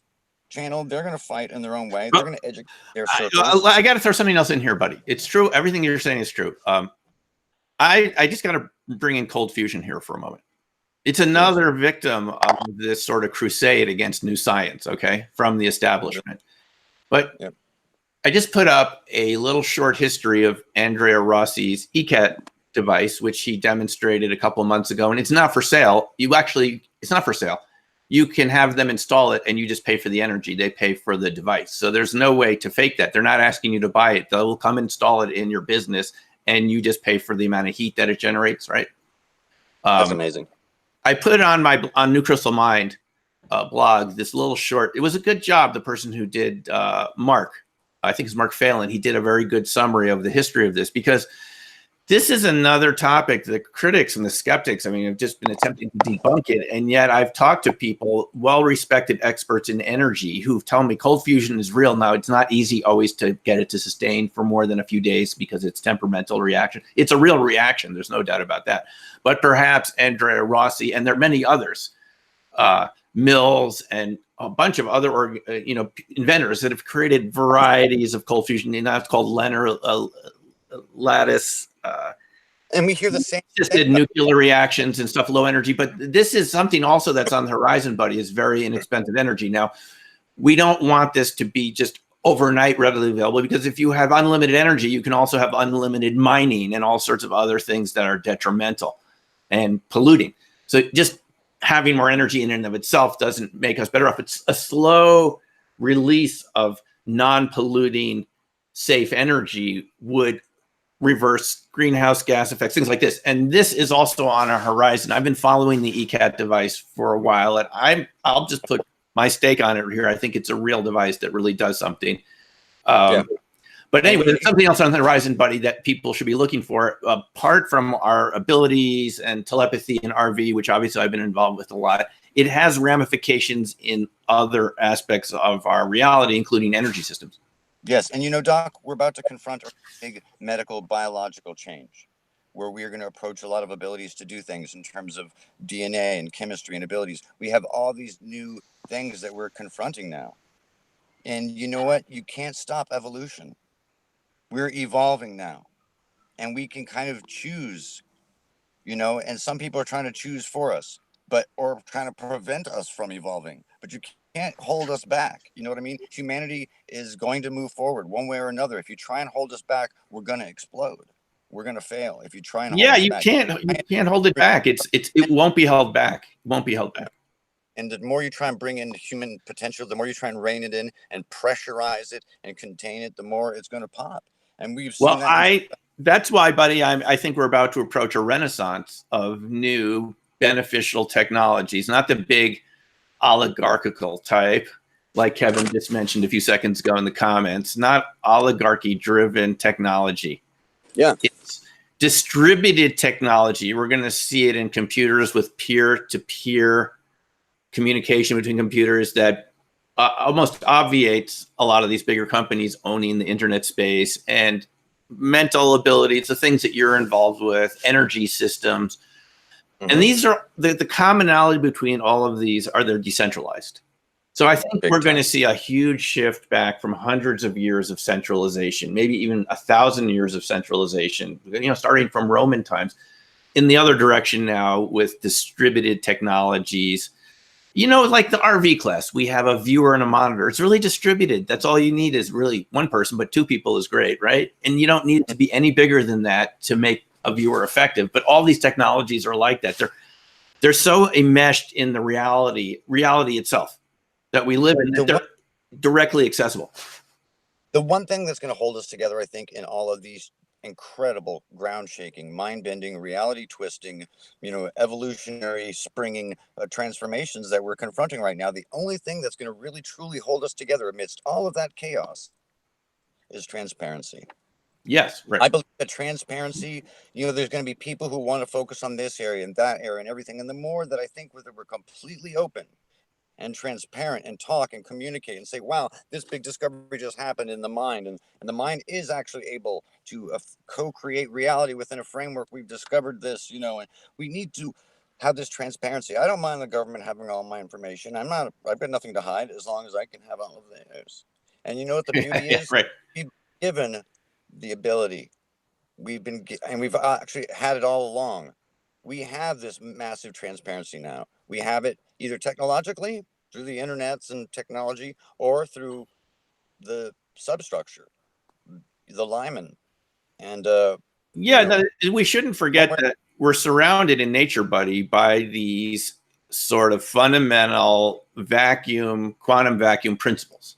channel, they're going to fight in their own way. They're going to educate their circles. I got to throw something else in here, buddy. It's true. Everything you're saying is true. I just got to bring in cold fusion here for a moment. It's another victim of this sort of crusade against new science, okay, from the establishment. But I just put up a little short history of Andrea Rossi's ECAT device, which he demonstrated a couple of months ago, and it's not for sale. It's not for sale. You can have them install it, and you just pay for the energy. They pay for the device. So there's no way to fake that. They're not asking you to buy it. They'll come install it in your business, and you just pay for the amount of heat that it generates, right? That's amazing. I put it on New Crystal Mind blog, this little short. It was a good job. The person who did Mark, I think it's Mark Phelan, he did a very good summary of the history of this, because this is another topic the critics and the skeptics, have just been attempting to debunk it. And yet I've talked to people, well-respected experts in energy, who've told me cold fusion is real. Now, it's not easy always to get it to sustain for more than a few days because it's temperamental reaction. It's a real reaction. There's no doubt about that. But perhaps Andrea Rossi, and there are many others, Mills and a bunch of other inventors that have created varieties of cold fusion. Now it's called lattice. And we hear the same. Just did nuclear reactions and stuff, low energy. But this is something also that's on the horizon, buddy, is very inexpensive energy. Now, we don't want this to be just overnight readily available, because if you have unlimited energy, you can also have unlimited mining and all sorts of other things that are detrimental and polluting. So just having more energy in and of itself doesn't make us better off. It's a slow release of non-polluting, safe energy would reverse greenhouse gas effects, things like this. And this is also on our horizon. I've been following the ECAT device for a while, and I'll just put my stake on it here. I think it's a real device that really does something. But anyway, there's something else on the horizon, buddy, that people should be looking for. Apart from our abilities and telepathy and RV, which obviously I've been involved with a lot, it has ramifications in other aspects of our reality, including energy systems. Yes. And Doc, we're about to confront a big medical biological change where we are going to approach a lot of abilities to do things in terms of DNA and chemistry and abilities. We have all these new things that we're confronting now. And you know what? You can't stop evolution. We're evolving now, and we can kind of choose, and some people are trying to choose for us, or trying to prevent us from evolving, but you can't hold us back. You know what I mean? Humanity is going to move forward one way or another. If you try and hold us back, we're going to explode. We're going to fail. If you try and hold us back, you can't hold it back. It won't be held back. It won't be held back. And the more you try and bring in human potential, the more you try and rein it in and pressurize it and contain it, the more it's going to pop. And we've seen that's why, buddy, I think we're about to approach a renaissance of new beneficial technologies, not the big oligarchical type, like Kevin just mentioned a few seconds ago in the comments, not oligarchy-driven technology. Yeah. It's distributed technology. We're going to see it in computers with peer-to-peer communication between computers that almost obviates a lot of these bigger companies owning the internet space and mental abilities, the things that you're involved with, energy systems. Mm-hmm. And these are the commonality between all of these are they're decentralized. So I think we're going to see a huge shift back from hundreds of years of centralization, maybe even 1,000 years of centralization, starting from Roman times, in the other direction now with distributed technologies. Like the RV class, we have a viewer and a monitor. It's really distributed. That's all you need is really one person, but two people is great, right? And you don't need it to be any bigger than that to make a viewer effective. But all these technologies are like that. They're so enmeshed in the reality itself that we live in, that they're directly accessible. The one thing that's going to hold us together, I think, in all of these incredible, ground-shaking, mind-bending, reality-twisting, evolutionary, springing transformations that we're confronting right now, the only thing that's going to really, truly hold us together amidst all of that chaos is transparency. Yes, right. I believe that transparency, there's going to be people who want to focus on this area and that area and everything. And the more that I think we're completely open and transparent and talk and communicate and say, wow, this big discovery just happened in the mind. And the mind is actually able to co-create reality within a framework. We've discovered this, and we need to have this transparency. I don't mind the government having all my information. I've got nothing to hide as long as I can have all of theirs. And you know what the beauty is? Right. We've given the ability. We've actually had it all along. We have this massive transparency now. We have it either technologically through the internets and technology, or through the substructure, the linemen. And we shouldn't forget that we're surrounded in nature, buddy, by these sort of fundamental quantum vacuum principles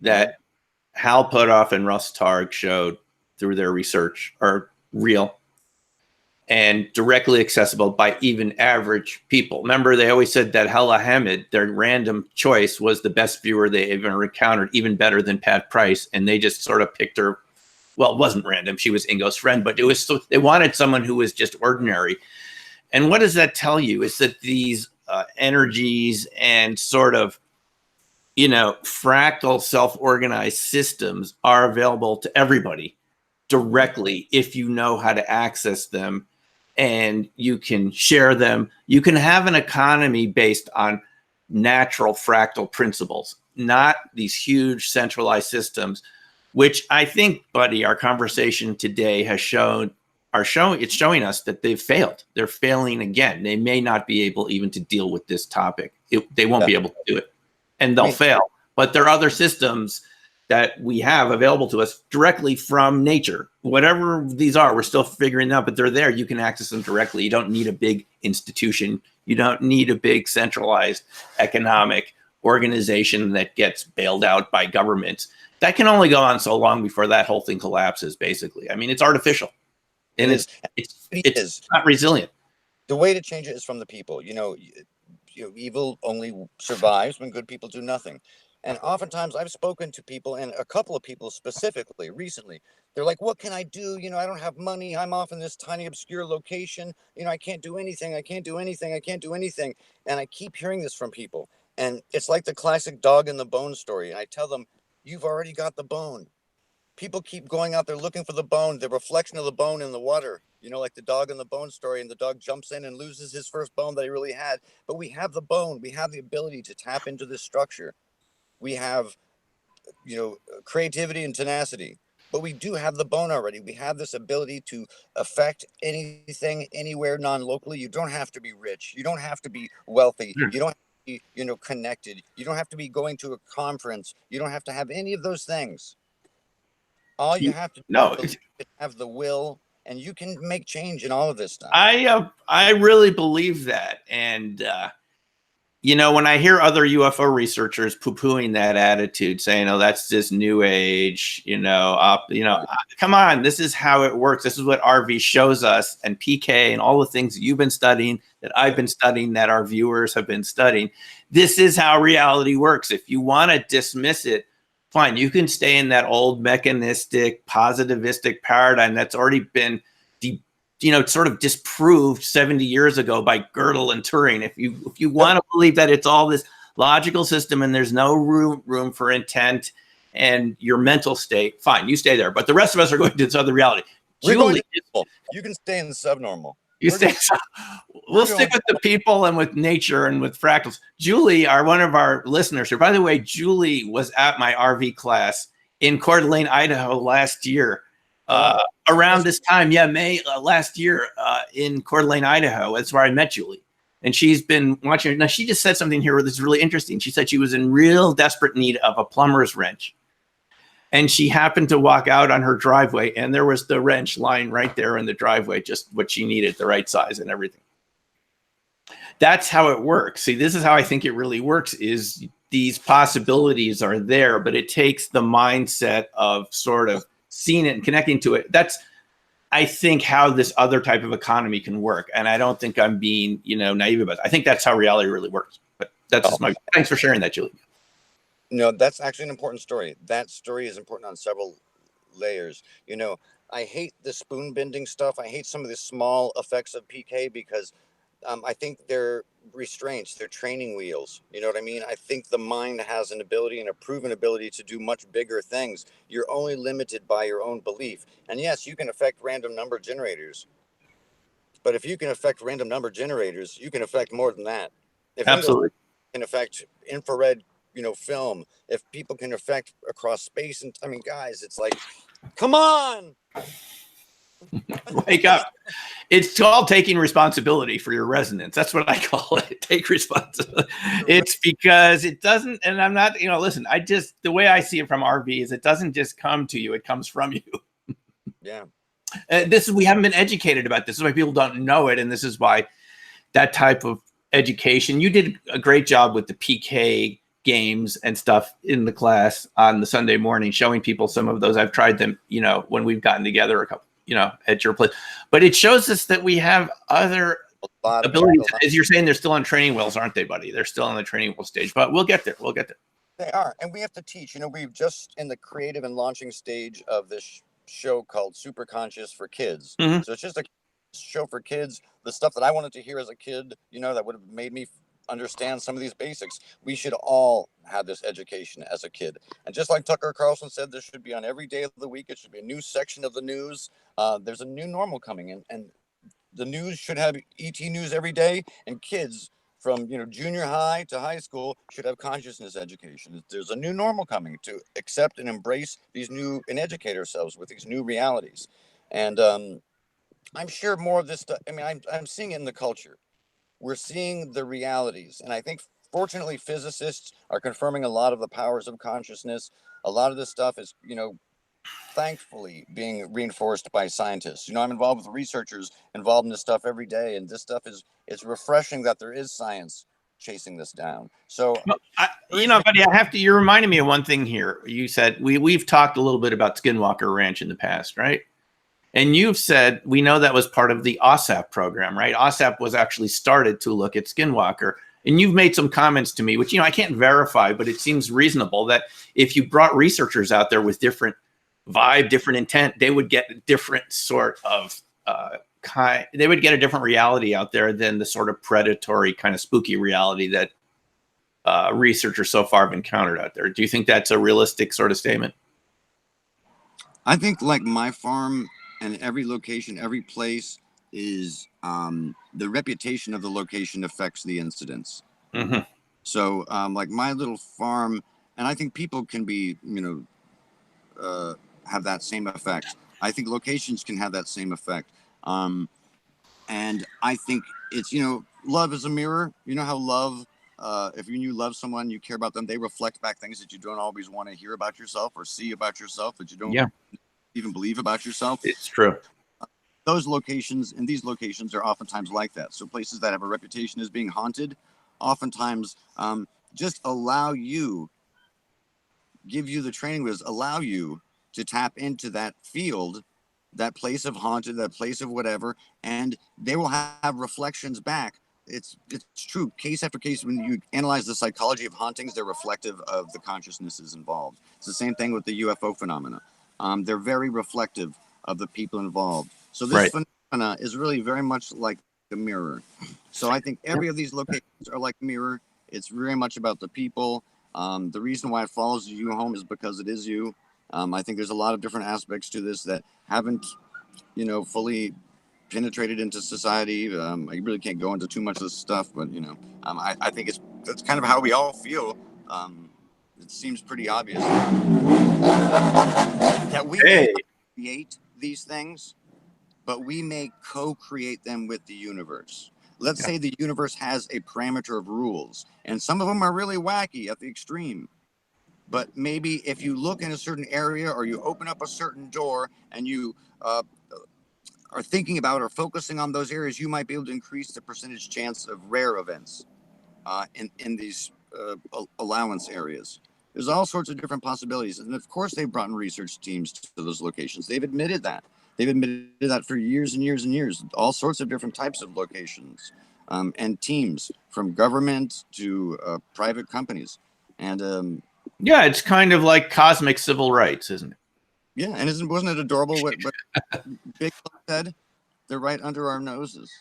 that Hal Puthoff and Russ Targ showed through their research are real and directly accessible by even average people. Remember, they always said that Hella Hamid, their random choice, was the best viewer they ever encountered, even better than Pat Price. And they just sort of picked her. Well, it wasn't random. She was Ingo's friend, but they wanted someone who was just ordinary. And what does that tell you? Is that these energies and sort of, fractal self-organized systems are available to everybody directly if you know how to access them. And you can share them. You can have an economy based on natural fractal principles, not these huge centralized systems, which I think, buddy, our conversation today it's showing us that they've failed. They're failing again. They may not be able even to deal with this topic. They won't be able to do it, and they'll fail. But there are other systems that we have available to us directly from nature. Whatever these are, we're still figuring out, but they're there. You can access them directly. You don't need a big institution. You don't need a big centralized economic organization that gets bailed out by governments. That can only go on so long before that whole thing collapses, basically. I mean, it's artificial. And it's not resilient. The way to change it is from the people. Evil only survives when good people do nothing. And oftentimes I've spoken to people, and a couple of people specifically recently, they're like, what can I do? I don't have money. I'm off in this tiny, obscure location. I can't do anything. I can't do anything. I can't do anything. And I keep hearing this from people. And it's like the classic dog and the bone story. And I tell them, you've already got the bone. People keep going out there looking for the bone, the reflection of the bone in the water, like the dog and the bone story, and the dog jumps in and loses his first bone that he really had. But we have the bone. We have the ability to tap into this structure. We have, creativity and tenacity, but we do have the bone already. We have this ability to affect anything, anywhere, non-locally. You don't have to be rich. You don't have to be wealthy. You don't have to be, connected. You don't have to be going to a conference. You don't have to have any of those things. All you have to do is have the will, and you can make change in all of this stuff. I really believe that. And, when I hear other UFO researchers poo-pooing that attitude, saying, "Oh, that's just new age," come on, this is how it works. This is what RV shows us, and PK, and all the things that you've been studying, that I've been studying, that our viewers have been studying. This is how reality works. If you want to dismiss it, fine. You can stay in that old mechanistic, positivistic paradigm that's already been sort of disproved 70 years ago by Gödel and Turing. If you want to believe that it's all this logical system and there's no room for intent and your mental state, fine, you stay there. But the rest of us are going to this other reality. Julie, you can stay in the subnormal. We'll stick with the people and with nature and with fractals. Julie, one of our listeners here. By the way, Julie was at my RV class in Coeur d'Alene, Idaho last year. Around this time, May last year in Coeur d'Alene, Idaho. That's where I met Julie. And she's been watching. Now, she just said something here that's really interesting. She said she was in real desperate need of a plumber's wrench. And she happened to walk out on her driveway, and there was the wrench lying right there in the driveway, just what she needed, the right size and everything. That's how it works. See, this is how I think it really works, is these possibilities are there, but it takes the mindset of sort of seeing it and connecting to it. That's, I think, how this other type of economy can work. And I don't think I'm being, naive about it. I think that's how reality really works. But that's just thanks for sharing that, Julie. No, that's actually an important story. That story is important on several layers. I hate the spoon bending stuff. I hate some of the small effects of PK because I think they're restraints, they're training wheels. You know what I mean? I think the mind has an ability and a proven ability to do much bigger things. You're only limited by your own belief. And yes, you can affect random number generators. But if you can affect random number generators, you can affect more than that. If Absolutely. can affect infrared film, if people can affect across space, and I mean, guys, it's like, come on, wake up. It's all taking responsibility for your resonance. That's what I call it. Take responsibility. It's because it doesn't, and I'm not, listen, the way I see it from RV is it doesn't just come to you, it comes from you. Yeah. We haven't been educated about this. This is why people don't know it. And this is why that type of education, you did a great job with the PK games and stuff in the class on the Sunday morning, showing people some of those. I've tried them, when we've gotten together a couple, at your place. But it shows us that we have other abilities. As you're saying, they're still on training wheels, aren't they, buddy? They're still on the training wheel stage, but we'll get there. They are. And we have to teach. We've just in the creative and launching stage of this show called Super Conscious for Kids. Mm-hmm. So it's just a show for kids. The stuff that I wanted to hear as a kid, that would have made me understand some of these basics. We should all have this education as a kid. And just like Tucker Carlson said, this should be on every day of the week. It should be a new section of the news. There's a new normal coming in, and the news should have ET news every day. And kids from junior high to high school should have consciousness education. There's a new normal coming to accept and embrace these new and educate ourselves with these new realities. And I'm sure more of this stuff. I mean, I'm seeing it in the culture. We're seeing the realities. And I think, fortunately, physicists are confirming a lot of the powers of consciousness. A lot of this stuff is, thankfully being reinforced by scientists. I'm involved with researchers involved in this stuff every day. And this stuff it's refreshing that there is science chasing this down. So, buddy, you're reminding me of one thing here. You said we've talked a little bit about Skinwalker Ranch in the past, right? And you've said, we know that was part of the OSAP program, right? OSAP was actually started to look at Skinwalker. And you've made some comments to me, which, I can't verify, but it seems reasonable that if you brought researchers out there with different vibe, different intent, they would get a different sort of they would get a different reality out there than the sort of predatory kind of spooky reality that researchers so far have encountered out there. Do you think that's a realistic sort of statement? I think like my farm, and every location, every place is the reputation of the location affects the incidents. Mm-hmm. So like my little farm, and I think people can be, have that same effect. I think locations can have that same effect. And I think it's, love is a mirror. You know how love, if you love someone, you care about them, they reflect back things that you don't always want to hear about yourself or see about yourself that you don't even believe about yourself. It's true. Those locations and these locations are oftentimes like that. So places that have a reputation as being haunted, oftentimes just give you the training wheels, allow you to tap into that field, that place of haunted, that place of whatever, and they will have reflections back. It's true. Case after case, when you analyze the psychology of hauntings, they're reflective of the consciousnesses involved. It's the same thing with the UFO phenomena. They're very reflective of the people involved. So this phenomena is really very much like a mirror. So I think every of these locations are like a mirror, It's very much about the people. The reason why it follows you home is because it is you. I think there's a lot of different aspects to this that haven't, fully penetrated into society. I really can't go into too much of this stuff, but I think that's kind of how we all feel. It seems pretty obvious that we may Hey. not create these things, but we may co-create them with the universe. Let's say the universe has a parameter of rules, and some of them are really wacky at the extreme. But maybe if you look in a certain area or you open up a certain door and you are thinking about or focusing on those areas, you might be able to increase the percentage chance of rare events in these allowance areas. There's all sorts of different possibilities. And of course, they've brought in research teams to those locations. They've admitted that. They've admitted that for years and years and years, all sorts of different types of locations and teams from government to private companies. And Yeah, it's kind of like cosmic civil rights, isn't it? yeah, and wasn't it adorable what Big said? They're right under our noses.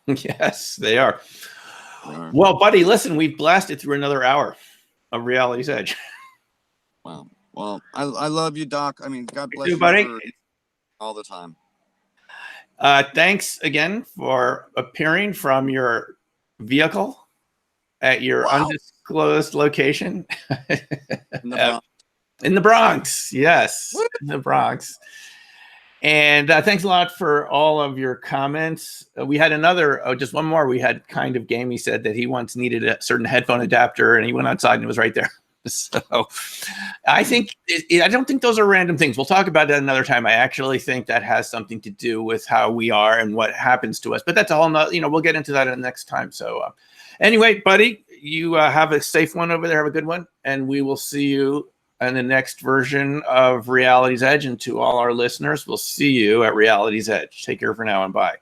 Yes, they are. Well, buddy, listen, we've blasted through another hour of Reality's Edge. Wow. Well, I love you, Doc. I mean, God bless you, buddy. all the time. Thanks again for appearing from your vehicle at your undisclosed location. In the Bronx. Yes. Woo! In the Bronx. And thanks a lot for all of your comments. We had another, just one more. We had Kind of Game. He said that he once needed a certain headphone adapter and he went outside and it was right there. So I think, I don't think those are random things. We'll talk about that another time. I actually think that has something to do with how we are and what happens to us. But that's all, we'll get into that in the next time. So anyway, buddy, you have a safe one over there. Have a good one. And we will see you in the next version of Reality's Edge. And to all our listeners, we'll see you at Reality's Edge. Take care for now and bye.